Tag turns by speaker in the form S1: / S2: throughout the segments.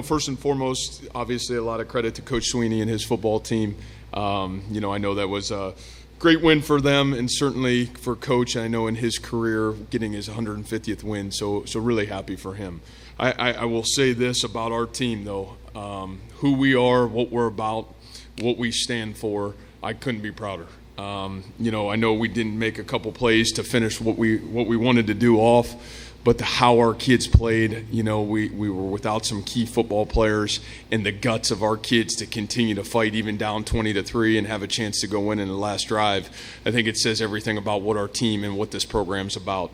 S1: First and foremost, obviously a lot of credit to Coach Sweeney and his football team. I know that was a great win for them, and certainly for Coach, I know in his career, getting his 150th win, so really happy for him. I will say this about our team, though. Who we are, what we're about, what we stand for, I couldn't be prouder. I know we didn't make a couple plays to finish what we wanted to do off, but how our kids played, we were without some key football players, and the guts of our kids to continue to fight even down 20-3 and have a chance to go in the last drive. I think it says everything about what our team and what this program's about.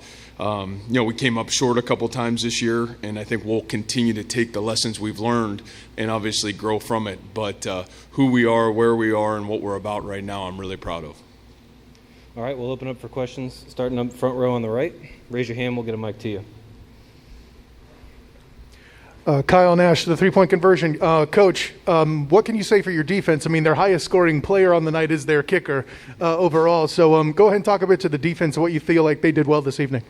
S1: We came up short a couple times this year, and I think we'll continue to take the lessons we've learned and obviously grow from it. But who we are, where we are, and what we're about right now, I'm really proud of.
S2: All right, we'll open up for questions, starting up front row on the right. Raise your hand, we'll get a mic to you.
S3: Kyle Nash, the three-point conversion. Coach, what can you say for your defense? I mean, their highest scoring player on the night is their kicker overall. So go ahead and talk a bit to the defense and what you feel like they did well this evening.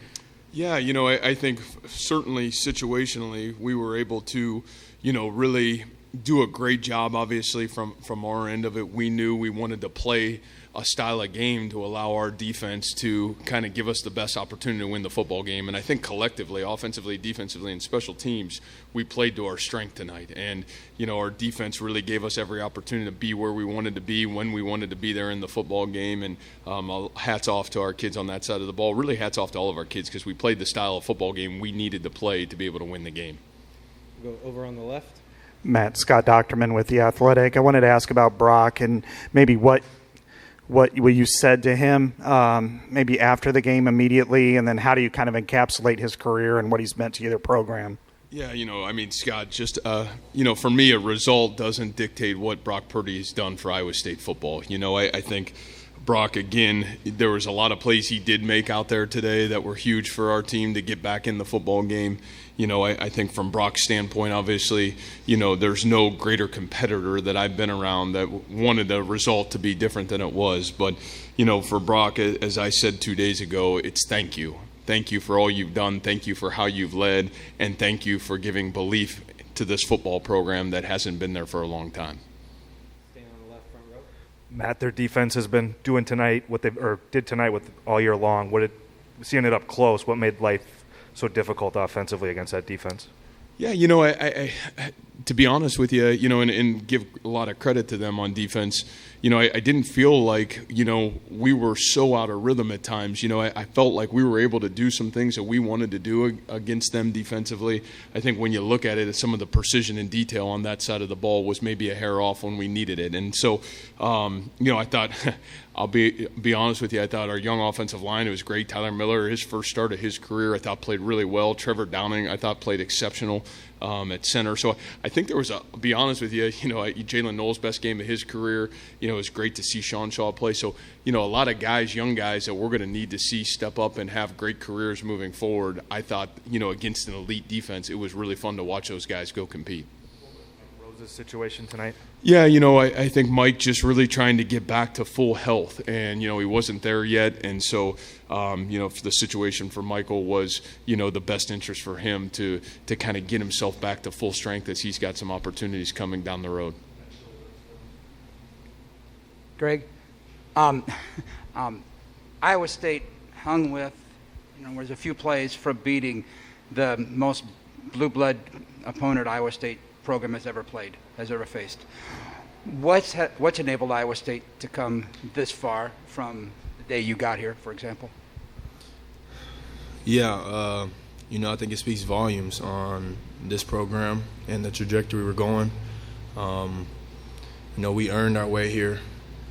S1: Yeah, I think certainly situationally we were able to, really do a great job, obviously, from our end of it. We knew we wanted to play a style of game to allow our defense to kind of give us the best opportunity to win the football game. And I think collectively, offensively, defensively, and special teams, we played to our strength tonight. And, our defense really gave us every opportunity to be where we wanted to be when we wanted to be there in the football game. And hats off to our kids on that side of the ball. Really hats off to all of our kids because we played the style of football game we needed to play to be able to win the game.
S2: We'll go over on the left.
S4: Matt, Scott Docterman with The Athletic. I wanted to ask about Brock and maybe what you said to him maybe after the game immediately, and then how do you kind of encapsulate his career and what he's meant to your program?
S1: Yeah, Scott, just, for me, a result doesn't dictate what Brock Purdy has done for Iowa State football. I think Brock, again, there was a lot of plays he did make out there today that were huge for our team to get back in the football game. I think from Brock's standpoint, obviously, there's no greater competitor that I've been around that wanted the result to be different than it was. But, for Brock, as I said 2 days ago, it's thank you. Thank you for all you've done. Thank you for how you've led. And thank you for giving belief to this football program that hasn't been there for a long time.
S2: Staying on the left front row.
S5: Matt, their defense has been doing tonight did tonight with all year long. Seeing it up close, what made life so difficult offensively against that defense?
S1: Yeah, I to be honest with you, and give a lot of credit to them on defense, I didn't feel like, we were so out of rhythm at times. I felt like we were able to do some things that we wanted to do against them defensively. I think when you look at it, some of the precision and detail on that side of the ball was maybe a hair off when we needed it. And so, I thought, I'll be honest with you, I thought our young offensive line, it was great. Tyler Miller, his first start of his career, I thought played really well. Trevor Downing, I thought played exceptional at center. So I think there was I'll be honest with you, Jalen Knowles' best game of his career. It was great to see Sean Shaw play. So, a lot of guys, young guys that we're going to need to see step up and have great careers moving forward. I thought, against an elite defense, it was really fun to watch those guys go compete.
S5: Rose's situation tonight?
S1: Yeah, I think Mike just really trying to get back to full health, and, he wasn't there yet. And so, the situation for Michael was, the best interest for him to kind of get himself back to full strength as he's got some opportunities coming down the road.
S6: Greg, Iowa State hung with, there's a few plays from beating the most blue blood opponent Iowa State program has ever faced. What's enabled Iowa State to come this far from the day you got here, for example?
S7: Yeah, I think it speaks volumes on this program and the trajectory we're going. We earned our way here,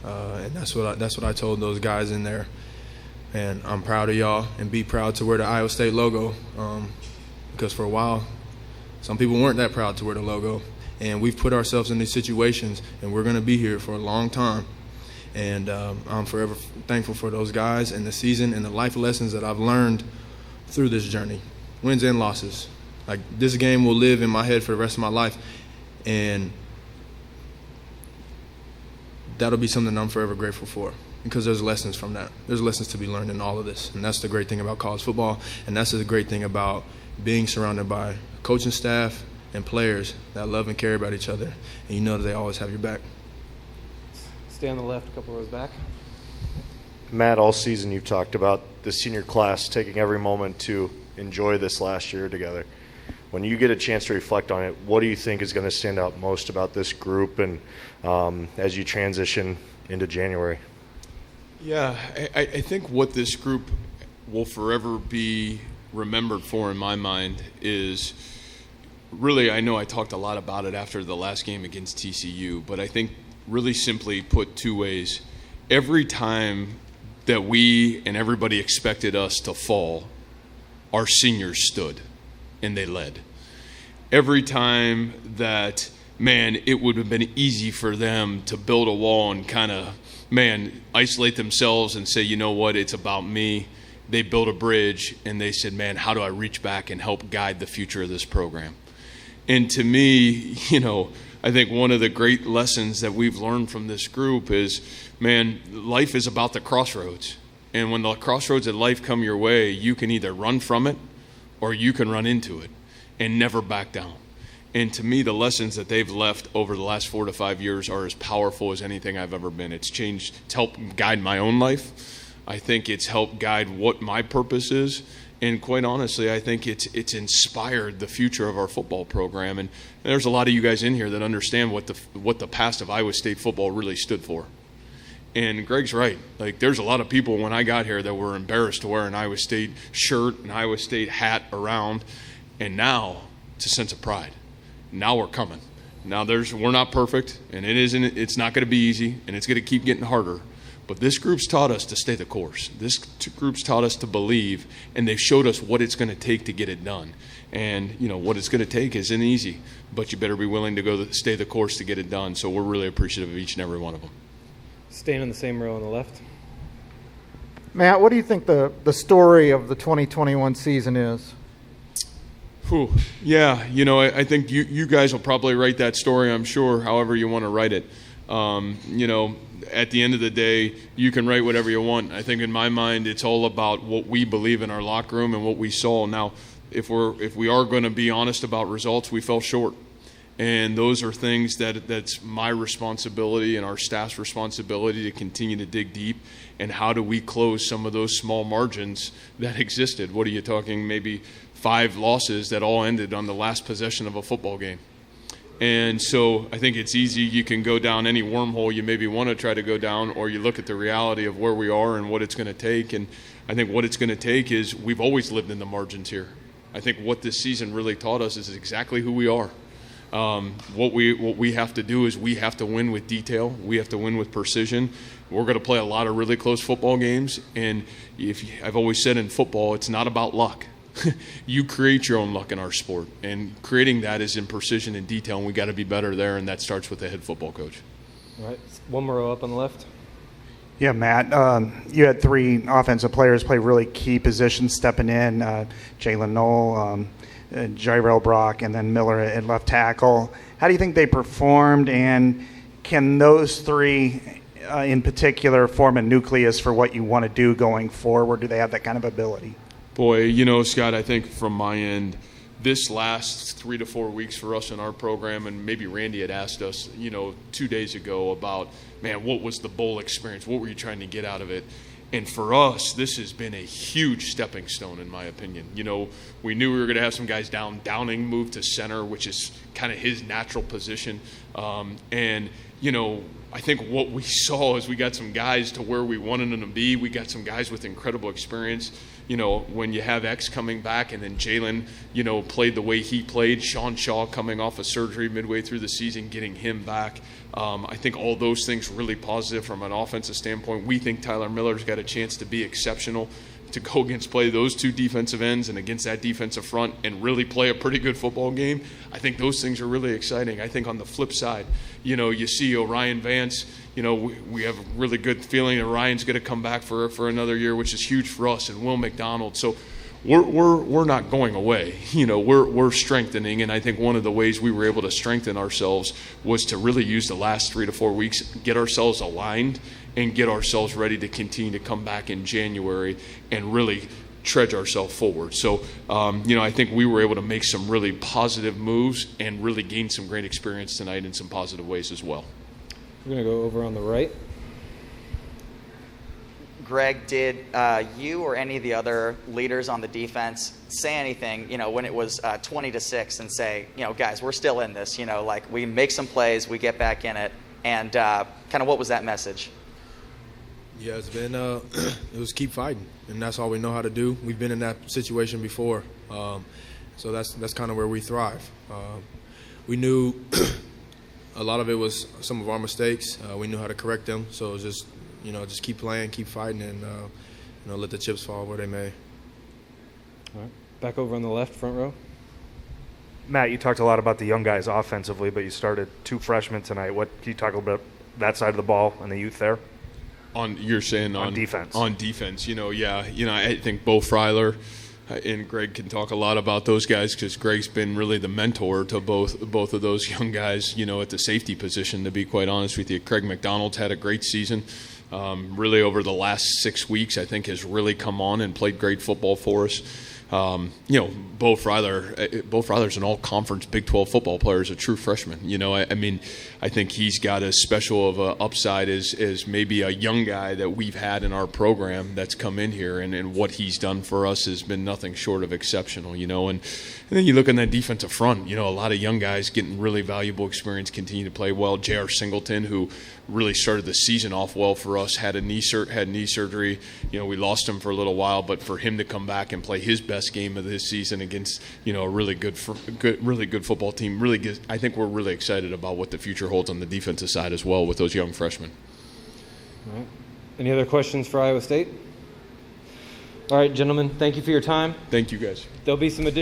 S7: and that's what I told those guys in there. And I'm proud of y'all, and be proud to wear the Iowa State logo, because for a while, some people weren't that proud to wear the logo. And we've put ourselves in these situations, and we're going to be here for a long time. And I'm forever thankful for those guys and the season and the life lessons that I've learned through this journey, wins and losses. Like, this game will live in my head for the rest of my life, and that'll be something I'm forever grateful for, because there's lessons from that. There's lessons to be learned in all of this, and that's the great thing about college football, and that's the great thing about being surrounded by coaching staff and players that love and care about each other, and you know that they always have your back.
S2: Stay on the left, a couple rows back.
S8: Matt, all season you've talked about the senior class taking every moment to enjoy this last year together. When you get a chance to reflect on it, what do you think is going to stand out most about this group and as you transition into January?
S1: Yeah, I think what this group will forever be remembered for in my mind is really, I know I talked a lot about it after the last game against TCU, but I think really simply put two ways. Every time that we and everybody expected us to fall, our seniors stood and they led. Every time that, man, it would have been easy for them to build a wall and kind of, isolate themselves and say, you know what, it's about me. They built a bridge and they said, man, how do I reach back and help guide the future of this program? And to me, I think one of the great lessons that we've learned from this group is, man, life is about the crossroads. And when the crossroads of life come your way, you can either run from it or you can run into it and never back down. And to me, the lessons that they've left over the last 4 to 5 years are as powerful as anything I've ever been. It's helped guide my own life. I think it's helped guide what my purpose is. And quite honestly, I think it's inspired the future of our football program. And there's a lot of you guys in here that understand what the past of Iowa State football really stood for. And Greg's right. Like, there's a lot of people when I got here that were embarrassed to wear an Iowa State shirt, an Iowa State hat around. And now it's a sense of pride. Now we're coming. Now we're not perfect, and it's not going to be easy, and it's going to keep getting harder. But this group's taught us to stay the course. This group's taught us to believe, and they've showed us what it's going to take to get it done. And, what it's going to take isn't easy, but you better be willing to stay the course to get it done. So we're really appreciative of each and every one of them.
S2: Staying in the same row on the left.
S9: Matt, what do you think the story of the 2021 season is?
S1: Yeah, I think you guys will probably write that story, I'm sure, however you want to write it. At the end of the day, you can write whatever you want. I think in my mind, it's all about what we believe in our locker room and what we saw. Now, if we are going to be honest about results, we fell short. And those are things that's my responsibility and our staff's responsibility to continue to dig deep. And how do we close some of those small margins that existed? What are you talking, maybe 5 losses that all ended on the last possession of a football game? And so I think it's easy. You can go down any wormhole you maybe want to try to go down, or you look at the reality of where we are and what it's going to take. And I think what it's going to take is we've always lived in the margins here. I think what this season really taught us is exactly who we are. What we have to do is we have to win with detail. We have to win with precision. We're going to play a lot of really close football games. And I've always said in football, it's not about luck. You create your own luck in our sport, and creating that is in precision and detail, and we got to be better there, and that starts with the head football coach.
S2: All right, one more row up on the left.
S4: Yeah, Matt, you had 3 offensive players play really key positions stepping in, Jalen Knoll, Jairell Brock, and then Miller at left tackle. How do you think they performed, and can those 3 in particular form a nucleus for what you want to do going forward? Do they have that kind of ability?
S1: Boy, Scott, I think from my end, this last 3 to 4 weeks for us in our program, and maybe Randy had asked us, 2 days ago about, man, what was the bowl experience? What were you trying to get out of it? And for us, this has been a huge stepping stone, in my opinion. We knew we were going to have some guys down. Downing moved to center, which is kind of his natural position. I think what we saw is we got some guys to where we wanted them to be. We got some guys with incredible experience. When you have X coming back and then Jalen, played the way he played, Sean Shaw coming off of surgery midway through the season, getting him back. I think all those things really positive from an offensive standpoint. We think Tyler Miller's got a chance to be exceptional, to go play those 2 defensive ends and against that defensive front and really play a pretty good football game. I think those things are really exciting. I think on the flip side, you see Orion Vance, we have a really good feeling that Ryan's going to come back for another year, which is huge for us, and Will McDonald. So we're not going away. We're strengthening, and I think one of the ways we were able to strengthen ourselves was to really use the last 3 to 4 weeks, get ourselves aligned and get ourselves ready to continue to come back in January and really trudge ourselves forward. So, I think we were able to make some really positive moves and really gain some great experience tonight in some positive ways as well.
S2: We're going to go over on the right.
S10: Greg, did you or any of the other leaders on the defense say anything, when it was 20-6 and say, guys, we're still in this, like we make some plays, we get back in it, and kind of what was that message?
S7: Yeah, it's been it was keep fighting, and that's all we know how to do. We've been in that situation before, so that's kind of where we thrive. We knew a lot of it was some of our mistakes. We knew how to correct them, so it was just keep playing, keep fighting, and let the chips fall where they may.
S2: All right, back over on the left, front row.
S5: Matt, you talked a lot about the young guys offensively, but you started 2 freshmen tonight. What can you talk about that side of the ball and the youth there?
S1: You're saying on
S5: defense.
S1: On defense, I think Bo Freiler and Greg can talk a lot about those guys because Greg's been really the mentor to both of those young guys, at the safety position, to be quite honest with you. Craig McDonald's had a great season. Really over the last 6 weeks, I think has really come on and played great football for us. Bo Freiler's an all-conference Big 12 football player as a true freshman. I think he's got as special of an upside as maybe a young guy that we've had in our program that's come in here, and what he's done for us has been nothing short of exceptional, and then you look on that defensive front, a lot of young guys getting really valuable experience, continue to play well. J.R. Singleton, who really started the season off well for us, had knee surgery. We lost him for a little while, but for him to come back and play his best game of this season against a really good football team, I think we're really excited about what the future holds on the defensive side as well with those young freshmen.
S2: All right. Any other questions for Iowa State? All right, gentlemen, thank you for your time.
S1: Thank you, guys.
S2: There'll be some additional